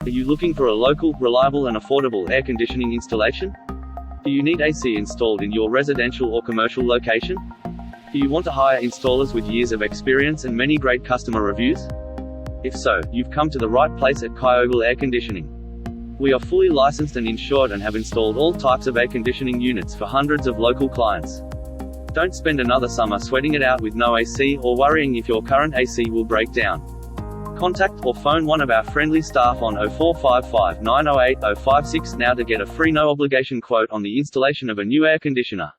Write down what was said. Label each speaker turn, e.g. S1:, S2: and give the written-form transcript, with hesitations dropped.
S1: Are you looking for a local, reliable and affordable air conditioning installation? Do you need AC installed in your residential or commercial location? Do you want to hire installers with years of experience and many great customer reviews? If so, you've come to the right place at Kyogle Air Conditioning. We are fully licensed and insured and have installed all types of air conditioning units for hundreds of local clients. Don't spend another summer sweating it out with no AC or worrying if your current AC will break down. Contact or phone one of our friendly staff on 0455 908 056 now to get a free no-obligation quote on the installation of a new air conditioner.